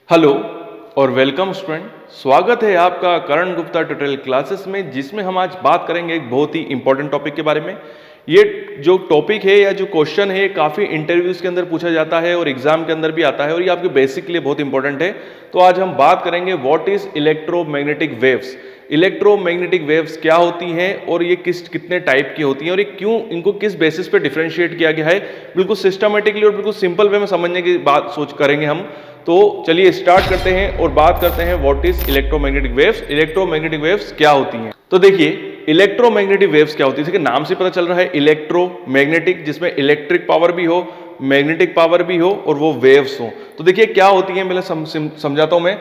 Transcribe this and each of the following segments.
Hello और welcome student. स्वागत है आपका करण गुप्ता ट्यूटोरियल क्लासेस में, जिसमें हम आज बात करेंगे एक बहुत ही इंपॉर्टेंट टॉपिक के बारे में। ये जो टॉपिक है या जो क्वेश्चन है काफ़ी इंटरव्यूज़ के अंदर पूछा जाता है और एग्जाम के अंदर भी आता है और ये आपके बेसिक के लिए बहुत इंपॉर्टेंट है। तो आज हम बात करेंगे what is electromagnetic waves. Electromagnetic waves क्या होती हैं और ये कितने टाइप की होती हैं और ये क्यों, इनको किस बेसिस पे डिफरेंशिएट किया गया है, बिल्कुल सिस्टमेटिकली और बिल्कुल सिंपल वे में समझने की बात करेंगे हम। तो चलिए स्टार्ट करते हैं और बात करते हैं what is electromagnetic waves. Electromagnetic waves क्या होती हैं? तो देखिए इलेक्ट्रोमैग्नेटिक वेव्स क्या होती है, इसके नाम से पता चल रहा है इलेक्ट्रोमैग्नेटिक, जिसमें इलेक्ट्रिक पावर भी हो, मैग्नेटिक पावर भी हो और वो वेव्स हो। तो देखिए क्या होती है, पहले समझाता हूं मैं।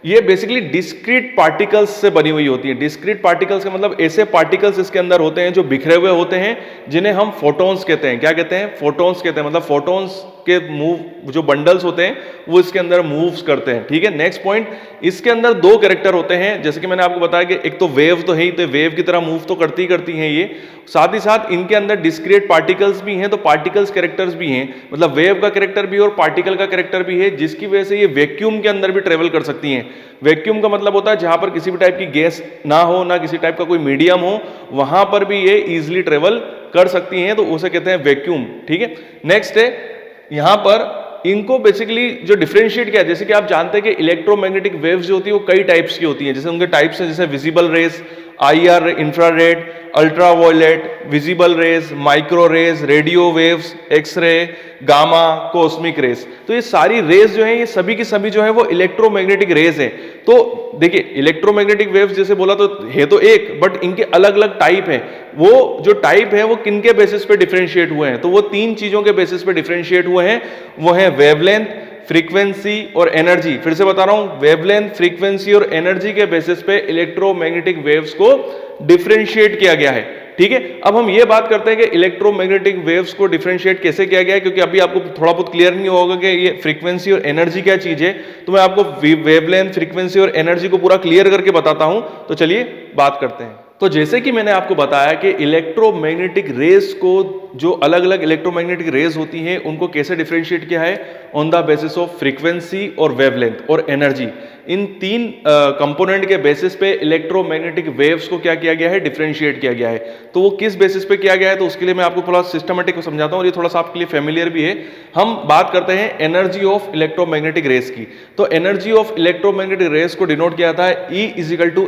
ये बेसिकली डिस्क्रीट पार्टिकल्स से बनी हुई होती है। डिस्क्रीट पार्टिकल्स का मतलब ऐसे पार्टिकल्स इसके अंदर होते हैं जो बिखरे हुए होते हैं, जिन्हें हम फोटॉन्स कहते हैं। क्या कहते हैं? फोटॉन्स कहते हैं। मतलब फोटॉन्स के मूव, जो बंडल्स होते हैं वो इसके अंदर मूव्स करते हैं। ठीक है, नेक्स्ट पॉइंट, इसके अंदर दो कैरेक्टर होते हैं। जैसे कि मैंने आपको बताया कि एक तो वेव तो है ही, तो वेव की तरह मूव तो करती हैं ये, साथ ही साथ इनके अंदर डिस्क्रीट पार्टिकल्स भी हैं, तो पार्टिकल्स कैरेक्टर्स भी हैं। मतलब वेव का कैरेक्टर भी और पार्टिकल का कैरेक्टर भी है, जिसकी वजह से ये वैक्यूम के अंदर भी ट्रेवल कर सकती हैं। वैक्यूम का मतलब होता है जहां पर किसी भी टाइप की गैस ना हो, ना किसी टाइप का कोई मीडियम हो, वहां पर भी ये इजीली ट्रेवल कर सकती हैं, तो उसे कहते हैं वैक्यूम। ठीक है, नेक्स्ट है यहां पर इनको बेसिकली जो डिफरेंशिएट किया, जैसे कि आप जानते हैं कि इलेक्ट्रोमैग्नेटिक वेव्स जो होती है वो कई टाइप्स की होती हैं। जैसे उनके टाइप्स हैं, जैसे visible rays, IR infrared, ultraviolet, visible rays, micro rays, radio waves, X ray, gamma, cosmic rays. तो ये सारी रेज जो है, ये सभी की सभी जो है वो इलेक्ट्रोमैग्नेटिक रेज है। तो देखिए इलेक्ट्रोमैग्नेटिक वेव्स जैसे बोला तो है तो एक, बट इनके अलग अलग टाइप है। वो जो टाइप है वो किनके बेसिस पे डिफरेंशिएट हुए हैं? तो वो तीन चीजों के बेसिस पे डिफरेंशिएट हुए हैं। वो है वेवलेंथ, फ्रीक्वेंसी और एनर्जी। फिर से बता रहा हूं, वेवलेंथ, फ्रीक्वेंसी और एनर्जी के बेसिस पे इलेक्ट्रोमैग्नेटिक वेव्स को डिफरेंशिएट किया गया है। ठीक है, अब हम ये बात करते हैं कि इलेक्ट्रोमैग्नेटिक वेव्स को डिफरेंशिएट कैसे किया गया है, क्योंकि अभी आपको थोड़ा बहुत क्लियर नहीं होगा कि ये फ्रीक्वेंसी और एनर्जी क्या चीज है। तो मैं आपको वेवलेंथ, फ्रीक्वेंसी और एनर्जी को पूरा क्लियर करके बताता हूं। तो चलिए बात करते हैं। तो जैसे कि मैंने आपको बताया कि इलेक्ट्रोमैग्नेटिक रेज को, जो अलग अलग इलेक्ट्रोमैग्नेटिक रेज होती हैं, उनको कैसे डिफरेंशिएट किया है? On the basis of frequency और वेवलेंथ और एनर्जी। इन तीन कंपोनेंट के बेसिस पे इलेक्ट्रोमैग्नेटिक वेव्स को क्या किया गया है? डिफरेंशिएट किया गया है। तो वो किस बेसिस पे किया गया है, तो उसके लिए मैं आपको थोड़ा सिस्टमेटिक को समझाता हूं और ये थोड़ा सा आपके लिए फेमिलियर भी है। हम बात करते हैं एनर्जी ऑफ इलेक्ट्रोमैग्नेटिक रेज की। तो एनर्जी ऑफ इलेक्ट्रोमैग्नेटिक रेज को डिनोट किया था E =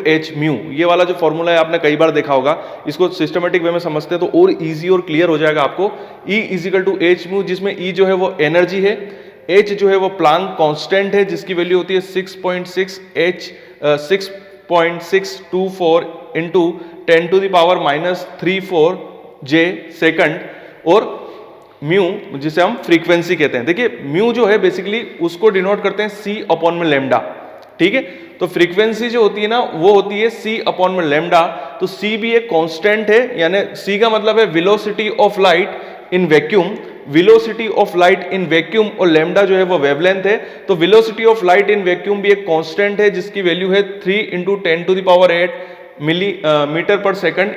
h म्यू। ये वाला जो फॉर्मूला है आपने कई बार देखा होगा, इसको सिस्टमेटिक वे में समझते हैं तो और इजी और क्लियर हो जाएगा आपको। E = h म्यू, जिसमें E जो है वो एनर्जी है, H जो है वो प्लांक कांस्टेंट है, जिसकी वैल्यू होती है 6.624 इंटू 10⁻³ J सेकंड, और म्यू जिसे हम फ्रीक्वेंसी कहते हैं। देखिए म्यू जो है बेसिकली उसको डिनोट करते हैं C/λ। ठीक है, तो फ्रीक्वेंसी जो होती है ना वो होती है C/λ। तो C भी एक कांस्टेंट है, यानी C का मतलब है velocity of light in vacuum. Velocity of light in vacuum और लैम्डा जो है वो वेवलेंथ है। तो velocity of light in vacuum भी एक कांस्टेंट है, जिसकी वैल्यू है 3 × 10⁸ मीटर पर सेकंड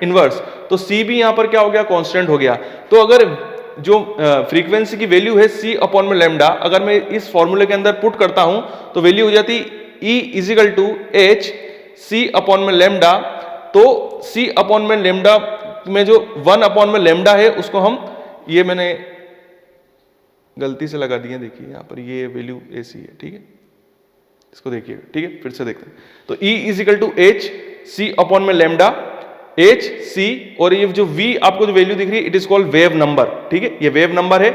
इनवर्स। तो C भी यहां पर क्या हो गया? कांस्टेंट हो गया। तो अगर जो फ्रीक्वेंसी की वैल्यू है C/λ, अगर मैं इस फॉर्मूले के अंदर पुट करता हूं तो वैल्यू हो जाती E = h C/λ। तो C/λ में जो 1/λ है उसको हम, ये मैंने गलती से लगा दिया, देखिए यहां पर ये वैल्यू ऐसी है। ठीक है, इसको देखिए। ठीक है, फिर से देखते हैं। तो E = h C/λ, h c, और ये जो v आपको जो वैल्यू दिख रही है, it is called wave number. ठीक है, ये वेव नंबर है।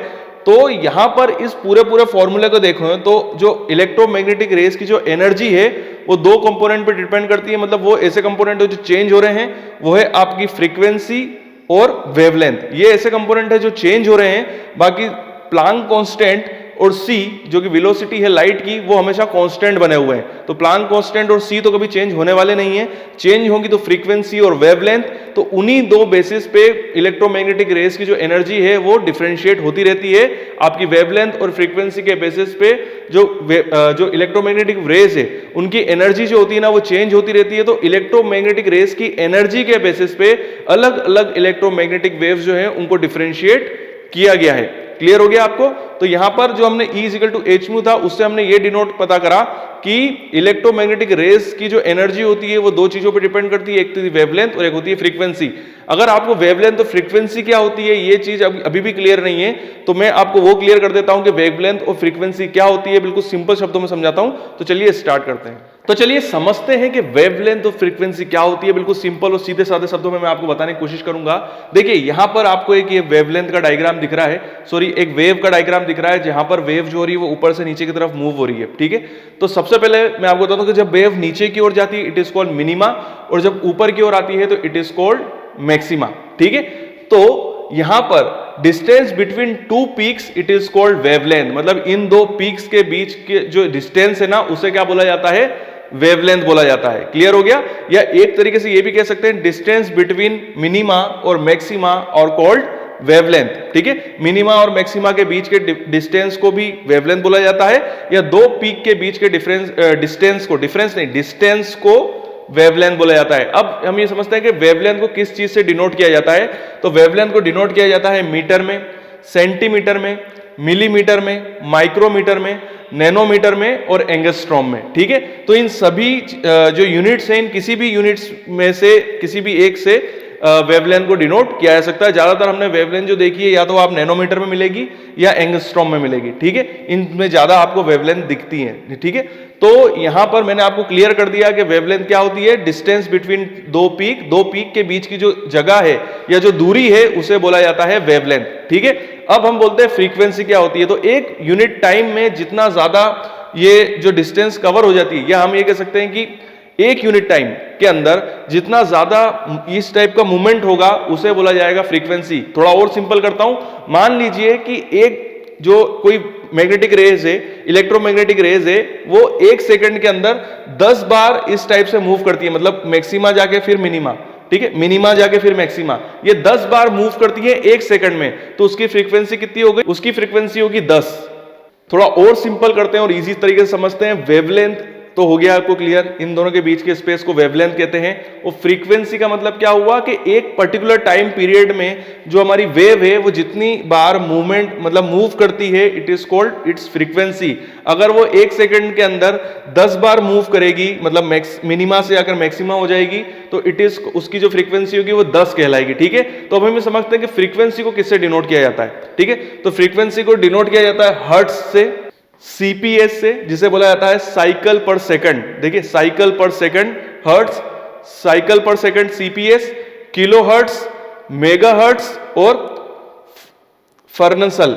तो यहां पर इस पूरे फॉर्मूले को देखो तो जो इलेक्ट्रोमैग्नेटिक रेज की जो एनर्जी है वो दो कंपोनेंट पे डिपेंड करती है। मतलब वो ऐसे कंपोनेंट है जो चेंज हो रहे हैं, वो है आपकी फ्रीक्वेंसी और वेवलेंथ। ये ऐसे कंपोनेंट है जो चेंज हो रहे हैं। बाकी प्लांक कांस्टेंट और C जो कि वेलोसिटी है लाइट की, वो हमेशा कांस्टेंट बने हुए हैं। तो प्लांक कांस्टेंट और C तो कभी चेंज होने वाले नहीं है। चेंज होगी तो फ्रीक्वेंसी और वेवलेंथ। तो उन्हीं दो बेसिस पे इलेक्ट्रोमैग्नेटिक रेज की जो एनर्जी है वो डिफरेंशिएट होती रहती है। आपकी वेवलेंथ और फ्रीक्वेंसी के बेसिस पे जो इलेक्ट्रोमैग्नेटिक रेज है उनकी एनर्जी जो होती है ना वो चेंज होती रहती है। तो इलेक्ट्रोमैग्नेटिक रेज की एनर्जी के बेसिस पे अलग अलग इलेक्ट्रोमैग्नेटिक वेव्स जो है उनको डिफरेंशिएट किया गया है। क्लियर हो गया आपको? तो यहां पर जो हमने E equal to H mu था उससे हमने ये डिनोट पता करा कि इलेक्ट्रोमैग्नेटिक रेस की जो एनर्जी होती है वो दो चीजों पर डिपेंड करती है, एक होती है वेवलेंथ और एक होती है फ्रीक्वेंसी। अगर आपको वेवलेंथ और फ्रीक्वेंसी क्या होती है ये चीज अभी भी क्लियर नहीं है तो मैं आपको वो क्लियर कर देता हूं कि वेवलेंथ और फ्रीक्वेंसी क्या होती है, बिल्कुल सिंपल शब्दों में समझाता हूं। तो चलिए स्टार्ट करते हैं। तो चलिए समझते हैं कि वेवलेंथ और फ्रीक्वेंसी क्या होती है। बिल्कुल सिंपल और सीधे साधे शब्दों में मैं आपको बताने की कोशिश करूंगा। देखिए यहां पर आपको एक ये वेवलेंथ का डायग्राम दिख रहा है, सॉरी एक वेव का डायग्राम दिख रहा है जहां पर वेव जो हो रही है वो ऊपर से नीचे की तरफ मूव हो रही है, ठीक है। तो सबसे पहले मैं आपको बताता हूं कि जब वेव नीचे की ओर जाती है इट इज कॉल्ड मिनिमा, और जब ऊपर की ओर आती है तो इट इज कॉल्ड मैक्सिमा, ठीक है। तो यहां पर distance between two peaks it is called wavelength, मतलब इन दो पीक्स के बीच के जो डिस्टेंस है ना उसे क्या बोला जाता है, वेवलेंथ बोला जाता है। क्लियर हो गया। या एक तरीके से ये भी कह सकते हैं डिस्टेंस बिटवीन मिनिमा और मैक्सिमा और कॉल्ड वेवलेंथ, ठीक है। मिनिमा और मैक्सिमा के बीच के डिस्टेंस को भी वेवलेंथ बोला जाता है, या दो पीक के बीच के डिस्टेंस को वेवलेंथ बोला जाता है। अब हम ये समझते हैं कि वेवलेंथ को किस चीज से डिनोट किया जाता है। तो वेवलेंथ को डिनोट किया जाता है मीटर में, सेंटीमीटर में, मिलीमीटर में, माइक्रोमीटर में, नैनोमीटर में और एंगस्ट्रॉम में, ठीक है। तो इन सभी जो यूनिट्स हैं इन किसी भी यूनिट्स में से किसी भी एक से वेवलेंथ को डिनोट किया जा सकता है। ज्यादातर हमने वेवलेंथ जो देखी है या तो आप नैनोमीटर में मिलेगी या एंगस्ट्रॉम में मिलेगी, ठीक है। इनमें ज्यादा आपको वेवलेंथ दिखती है, ठीक है। तो यहां पर मैंने आपको क्लियर कर दिया कि वेवलेंथ क्या होती है, डिस्टेंस बिटवीन दो पीक के बीच की जो जगह है या जो दूरी है उसे बोला जाता है वेवलेंथ, ठीक है। अब हम बोलते हैं फ्रीक्वेंसी क्या होती है। तो एक यूनिट टाइम में जितना ज्यादा ये जो डिस्टेंस कवर हो जाती है, या हम ये कह सकते हैं कि एक यूनिट टाइम के अंदर जितना ज्यादा इस टाइप का मूवमेंट होगा उसे बोला जाएगा फ्रीक्वेंसी। थोड़ा और सिंपल करता हूं, मान लीजिए कि एक जो कोई मैग्नेटिक रेज है, इलेक्ट्रोमैग्नेटिक रेज है, वो एक सेकंड के अंदर 10 बार इस टाइप से मूव करती है, मतलब मैक्सिमा जाके फिर मिनिमा, ठीक है, मिनिमा जाके फिर मैक्सिमा, ये 10 बार मूव करती है एक सेकंड में। तो उसकी फ्रीक्वेंसी कितनी हो गई, उसकी फ्रीक्वेंसी होगी 10। थोड़ा और सिंपल करते हैं और इजी तरीके से समझते हैं। वेवलेंथ तो हो गया आपको क्लियर, इन दोनों के बीच के स्पेस को वेवलेंथ कहते हैं। और फ्रीक्वेंसी का मतलब क्या हुआ कि एक पर्टिकुलर टाइम पीरियड में जो हमारी वेव है वो जितनी बार मूवमेंट मतलब मूव करती है it is called its frequency. अगर वो एक सेकंड के अंदर 10 बार मूव करेगी, मतलब मिनिमा से आकर मैक्सिमा हो जाएगी, तो इट इज उसकी जो फ्रीक्वेंसी होगी वो 10 कहलाएगी, ठीक है। तो अब हम समझते हैं कि फ्रीक्वेंसी को किससे डिनोट किया जाता है, ठीक है। तो फ्रीक्वेंसी को डिनोट किया जाता है हर्ट्ज से, सीपीएस से, जिसे बोला जाता है साइकिल पर सेकंड। देखिए cycle per second hertz, cycle per second CPS, kilo hertz, mega hertz और फर्नसेल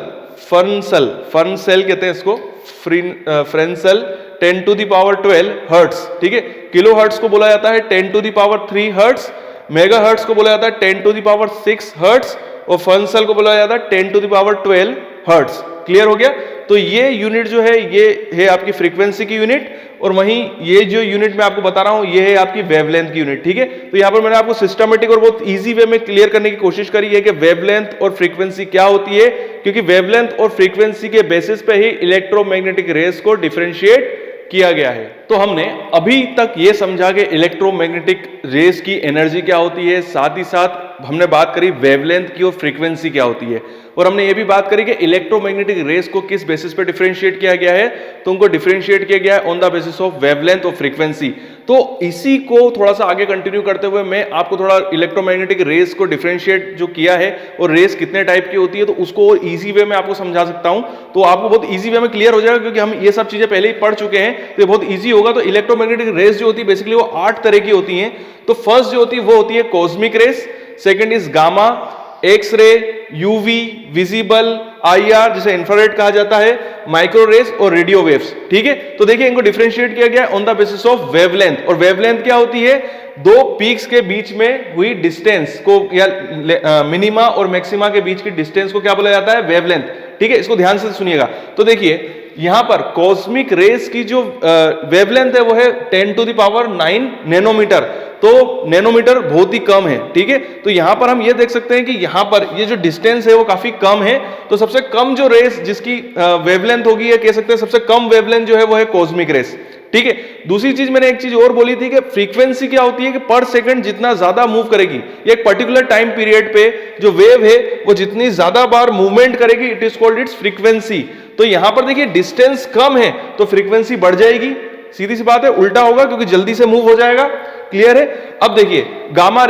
कहते हैं इसको, Fresnel 10 to the power 12 hertz, ठीक है। किलो हर्ट्ज को बोला जाता है 10 to the power 3 hertz, mega hertz को बोला जाता है 10 टू द पावर 6 हर्ट्ज और फर्नसेल को बोला जाता है 10 to the power 12 hertz. Clear हो गया। तो ये यूनिट जो है ये है आपकी फ्रीक्वेंसी की यूनिट, और वहीं ये जो यूनिट मैं आपको बता रहा हूं ये है आपकी वेवलेंथ की यूनिट, ठीक है। तो यहां पर मैंने आपको सिस्टमेटिक और बहुत इजी वे में क्लियर करने की कोशिश करी है कि वेवलेंथ और फ्रीक्वेंसी क्या होती है, क्योंकि वेवलेंथ और फ्रीक्वेंसी के बेसिस पे ही इलेक्ट्रोमैग्नेटिक रेस को डिफरेंशिएट किया गया है। तो हमने अभी तक ये समझा कि इलेक्ट्रोमैग्नेटिक रेस की एनर्जी क्या होती है, साथ ही साथ हमने बात करी वेवलेंथ की और फ्रीक्वेंसी क्या होती है, और हमने ये भी बात करी कि इलेक्ट्रोमैग्नेटिक रेस को किस बेसिस पे डिफरेंशिएट किया गया है, तो उनको डिफरेंशिएट किया गया है on the basis of wavelength और फ्रीक्वेंसी। तो इसी को थोड़ा सा आगे कंटिन्यू करते हुए मैं आपको थोड़ा इलेक्ट्रोमैग्नेटिक रेस को डिफरेंशिएट जो किया है और रेस कितने टाइप की होती है तो उसको और इजी वे में आपको समझा सकता हूं, तो आपको बहुत इजी वे में क्लियर हो जाएगा, क्योंकि हम ये सब चीजें पहले ही पढ़ चुके हैं तो ये बहुत इजी होगा। तो इलेक्ट्रोमैग्नेटिक रेस जो होती है बेसिकली वो 8 तरह की होती हैं। तो फर्स्ट जो होती है वो होती है cosmic rays, second is gamma, X ray, UV, visible, IR जिसे इंफ्रारेड कहा जाता है, माइक्रो रेस और रेडियो वेव्स, ठीक है। तो देखिए इनको डिफरेंशिएट किया गया on the basis of wavelength, और वेवलेंथ क्या होती है, दो पीक्स के बीच में हुई डिस्टेंस को या मिनिमा और मैक्सिमा के बीच की डिस्टेंस को क्या बोला जाता है, वेवलेंथ, ठीक है। इसको ध्यान से सुनिएगा। तो देखिए यहां पर कॉस्मिक रेस की जो वेवलेंथ है वो है 10 टू द पावर 9 नैनोमीटर, तो नैनोमीटर बहुत ही कम है, ठीक है। तो यहां पर हम ये देख सकते हैं कि यहां पर ये जो डिस्टेंस है वो काफी कम है, तो सबसे कम जो रेस जिसकी वेवलेंथ होगी, या कह सकते हैं सबसे कम वेवलेंथ जो है वो है कॉस्मिक रेस, ठीक है। दूसरी चीज मैंने एक चीज और बोली थी कि फ्रीक्वेंसी क्या होती है कि पर सेकंड जितना ज्यादा मूव करेगी, एक पर्टिकुलर टाइम पीरियड पे जो वेव है वो जितनी ज्यादा बार मूवमेंट करेगी, it is called its frequency. तो यहां पर देखिए डिस्टेंस कम है तो फ्रीक्वेंसी बढ़ जाएगी, सीधी सी बात है, उल्टा होगा क्योंकि जल्दी से मूव हो जाएगा। क्लियर है। अब देखिए गामा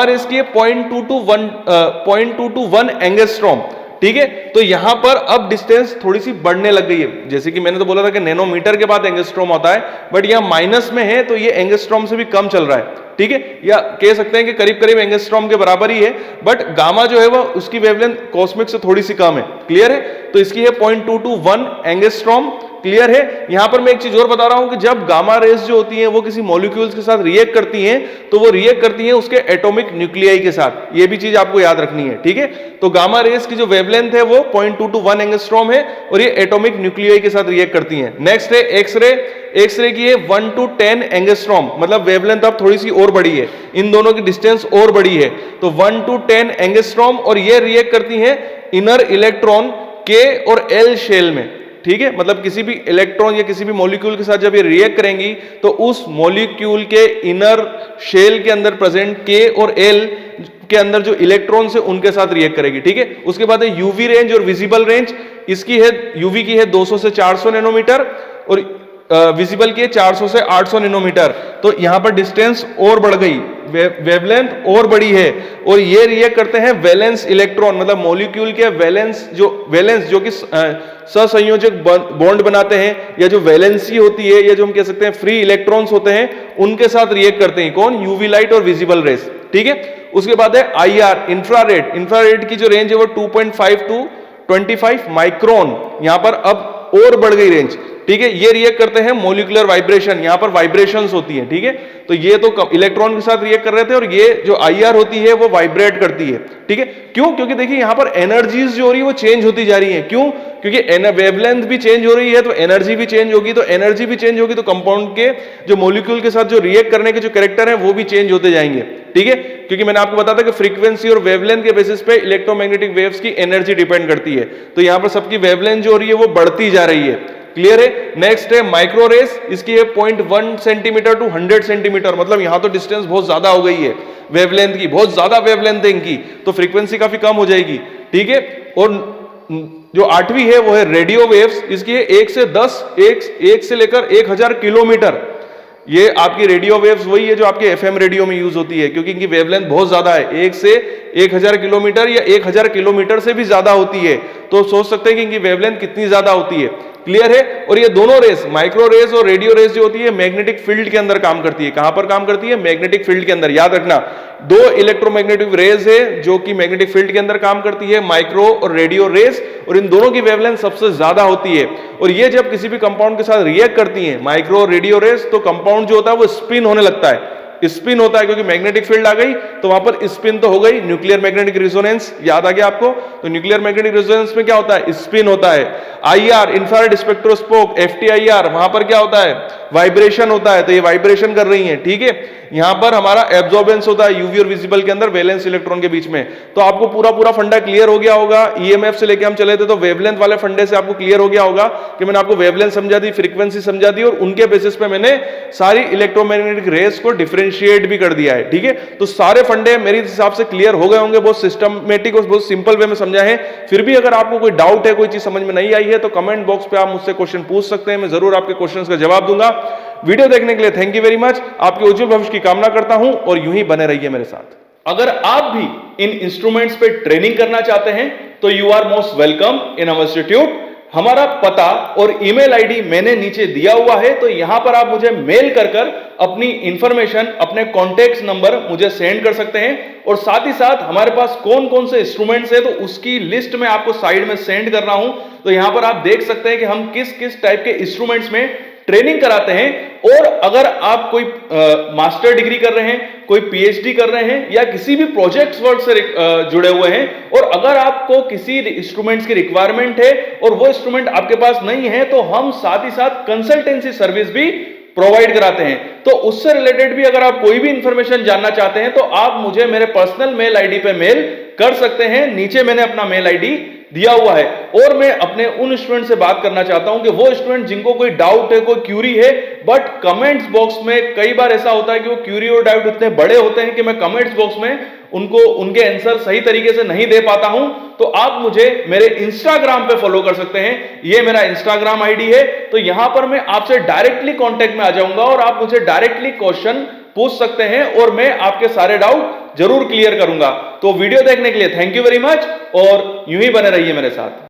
रेस की 0.2 to 1 एंगस्ट्रॉम, ठीक है। तो यहां पर अब डिस्टेंस थोड़ी सी बढ़ने लग गई है, जैसे कि मैंने तो बोला था कि नैनोमीटर के बाद एंगस्ट्रॉम होता है, बट यहां माइनस में है तो ये एंगस्ट्रॉम से भी कम चल रहा है, ठीक है, या कह सकते हैं कि करीब करीब एंगस्ट्रॉम के बराबर ही है, बट गामा जो है वो उसकी वेवलेंथ कॉस्मिक से थोड़ी सी कम है। क्लियर है। तो इसकी है 0.2 to 1 एंगस्ट्रॉम। क्लियर है। यहां पर मैं एक चीज और बता रहा हूं कि जब गामा रेस जो होती हैं वो किसी मॉलिक्यूल्स के साथ रिएक्ट करती हैं तो वो रिएक्ट करती हैं उसके एटॉमिक न्यूक्लियाई के साथ, ये भी चीज आपको याद रखनी है, ठीक है। तो गामा रेस की जो वेवलेंथ है वो 0.2 to 1 एंगस्ट्रॉम है और ये एटॉमिक न्यूक्लियाई के साथ रिएक्ट करती हैं। नेक्स्ट है एक्सरे की है 1 to 10 एंगस्ट्रॉम, मतलब वेवलेंथ अब थोड़ी सी और बड़ी है, इन दोनों की डिस्टेंस और बड़ी है, तो 1 to 10 एंगस्ट्रॉम, और ये रिएक्ट करती हैं इनर इलेक्ट्रॉन के और एल शेल में, ठीक है। मतलब किसी भी इलेक्ट्रॉन या किसी भी मॉलिक्यूल के साथ जब ये रिएक्ट करेंगी तो उस मॉलिक्यूल के इनर शेल के अंदर प्रेजेंट के और एल के अंदर जो इलेक्ट्रॉन्स है उनके साथ रिएक्ट करेगी, ठीक है। उसके बाद है यूवी रेंज और विजिबल रेंज, इसकी है यूवी की है 200 से 400 नैनोमीटर और विजिबल की है 400 से 800 नैनोमीटर। तो यहां पर डिस्टेंस और बढ़ गई, वेवलेंथ और बड़ी है, और ये रिएक्ट करते हैं वैलेंस इलेक्ट्रॉन, मतलब मॉलिक्यूल के वैलेंस जो कि सहसंयोजक बॉन्ड बनाते हैं, या जो वैलेंसी होती है, या जो हम कह सकते हैं फ्री इलेक्ट्रॉन्स होते हैं, उनके साथ रिएक्ट करते हैं। कौन? यूवी लाइट और विजिबल रेस, ठीक है। उसके बाद है आईआर, इंफ्रारेड की जो रेंज है वो 2.5 to 25 माइक्रोन, यहां पर अब और बढ़ गई रेंज, ठीक है। ये रिएक्ट करते हैं मॉलिक्यूलर वाइब्रेशन, यहां पर वाइब्रेशंस होती हैं, ठीक है। तो ये तो इलेक्ट्रॉन के साथ रिएक्ट कर रहे थे, और ये जो आईआर होती है वो वाइब्रेट करती है, ठीक है। क्यों? क्योंकि देखिए यहां पर एनर्जीज जो हो रही है वो चेंज होती जा रही है। क्यों? क्योंकि वेवलेंथ भी चेंज हो रही है तो एनर्जी भी चेंज होगी, तो एनर्जी भी चेंज होगी तो कंपाउंड के जो मॉलिक्यूल के साथ जो रिएक्ट करने के जो कैरेक्टर है वो भी चेंज होते जाएंगे, ठीक है। क्योंकि मैंने आपको बताया था कि फ्रीक्वेंसी और वेवलेंथ के बेसिस पे इलेक्ट्रोमैग्नेटिक वेव्स की एनर्जी डिपेंड करती है, तो यहां पर सबकी वेवलेंथ जो हो रही है वो बढ़ती जा रही है। क्लियर है। नेक्स्ट है माइक्रो रेस, इसकी है 0.1 सेंटीमीटर टू 100 सेंटीमीटर, मतलब यहां तो डिस्टेंस बहुत ज्यादा हो गई है, वेवलेंथ की बहुत ज्यादा वेवलेंथ है इनकी, तो फ्रीक्वेंसी काफी कम हो जाएगी, ठीक है। और जो 8वीं है वो है रेडियो वेव्स, इसकी है 1 से लेकर 1000 किलोमीटर। ये आपकी रेडियो वेव्स वही है जो आपके एफएम रेडियो में यूज होती है, क्योंकि इनकी वेवलेंथ बहुत ज्यादा है, 1 से 1000 किलोमीटर या 1000 किलोमीटर से भी ज्यादा होती है, तो सोच सकते हैं कि इनकी वेवलेंथ कितनी ज्यादा होती है। क्लियर है। और ये दोनों रेस, माइक्रो रेस और रेडियो रेस जो होती है, मैग्नेटिक फील्ड के अंदर काम करती है। कहां पर काम करती है? मैग्नेटिक फील्ड के अंदर। याद रखना, दो इलेक्ट्रोमैग्नेटिक रेस है जो कि मैग्नेटिक फील्ड के अंदर काम करती है, माइक्रो और रेडियो रेस, और इन दोनों की वेवलेंथ सबसे ज्यादा होती है। और ये जब किसी भी कंपाउंड के साथ रिएक्ट करती है, माइक्रो और रेडियो रेस, तो कंपाउंड जो होता है वो स्पिन होने लगता है, स्पिन होता है, क्योंकि मैग्नेटिक फील्ड आ गई तो वहां पर स्पिन तो हो गई। न्यूक्लियर मैग्नेटिक रेजोनेंस याद आ गया आपको? तो न्यूक्लियर मैग्नेटिक रेजोनेंस में क्या होता है? स्पिन होता है। आईआर, इंफ्रारेड स्पेक्ट्रोस्कोप, एफटीआईआर, वहां पर क्या होता है? वाइब्रेशन होता है, तो ये वाइब्रेशन कर रही है, ठीक है। यहां पर हमारा एब्जॉर्बेंस होता है यूवी और विजिबल के अंदर, वैलेंस इलेक्ट्रॉन के बीच में। तो आपको पूरा फंडा क्लियर हो गया होगा। ईएमएफ से लेके हम चले थे तो वेवलेंथ वाले फंडे से आपको क्लियर हो गया होगा कि मैंने आपको वेवलेंथ समझा दी, फ्रीक्वेंसी समझा दी, और उनके बेसिस पे मैंने सारी इलेक्ट्रोमैग्नेटिक रेस को डिफरेंशिएट भी कर दिया है, ठीक है। तो सारे फंडे मेरे हिसाब से क्लियर हो गए होंगे, बहुत सिस्टमेटिक और बहुत सिंपल वे में समझा है। फिर भी अगर आपको कोई डाउट है, कोई चीज समझ में नहीं आई है, तो कमेंट बॉक्स पे आप मुझसे क्वेश्चन पूछ सकते हैं, मैं जरूर आपके क्वेश्चंस का जवाब दूंगा। वीडियो देखने के लिए थैंक यू वेरी मच। आपके उज्जवल भविष्य की कामना करता हूं और यूं ही बने रहिए मेरे साथ। अगर आप भी इन इंस्ट्रूमेंट्स पे ट्रेनिंग करना चाहते हैं तो you are most welcome in our institute. हमारा पता और ईमेल आईडी मैंने नीचे दिया हुआ है, तो यहां पर आप मुझे मेल कर अपनी इंफॉर्मेशन, अपने कॉन्टेक्ट नंबर मुझे सेंड कर सकते हैं। और साथ ही साथ हमारे पास कौन कौन से इंस्ट्रूमेंट्स है तो उसकी लिस्ट में आपको साइड में सेंड कर रहा हूं। तो यहां पर आप देख सकते हैं कि हम किस किस टाइप के इंस्ट्रूमेंट्स में ट्रेनिंग कराते हैं। और अगर आप कोई मास्टर डिग्री कर रहे हैं, कोई पीएचडी कर रहे हैं, या किसी भी प्रोजेक्ट वर्क से जुड़े हुए हैं, और अगर आपको किसी इंस्ट्रूमेंट्स की रिक्वायरमेंट है और वो इंस्ट्रूमेंट आपके पास नहीं है, तो हम साथ ही साथ कंसल्टेंसी सर्विस भी प्रोवाइड कराते हैं। तो उससे रिलेटेड भी अगर आप कोई भी इंफॉर्मेशन जानना चाहते हैं तो आप मुझे मेरे पर्सनल मेल आईडी पे मेल कर सकते हैं। नीचे मैंने अपना मेल आईडी दिया हुआ है। और मैं अपने उन स्टूडेंट से बात करना चाहता हूं कि वो स्टूडेंट जिनको कोई डाउट है, कोई क्यूरी है, बट कमेंट्स बॉक्स में कई बार ऐसा होता है कि वो क्यूरी और डाउट इतने बड़े होते हैं कि मैं कमेंट्स बॉक्स में उनको उनके आंसर सही तरीके से नहीं दे पाता हूं, तो आप मुझे मेरे इंस्टाग्राम पे फॉलो कर सकते हैं। ये मेरा इंस्टाग्राम आईडी है, तो यहां पर मैं आपसे डायरेक्टली कांटेक्ट में आ जाऊंगा और आप मुझे डायरेक्टली क्वेश्चन पूछ सकते हैं और मैं आपके सारे डाउट जरूर क्लियर करूंगा। तो वीडियो देखने के लिए थैंक यू वेरी मच और यूं ही बने रहिए मेरे साथ।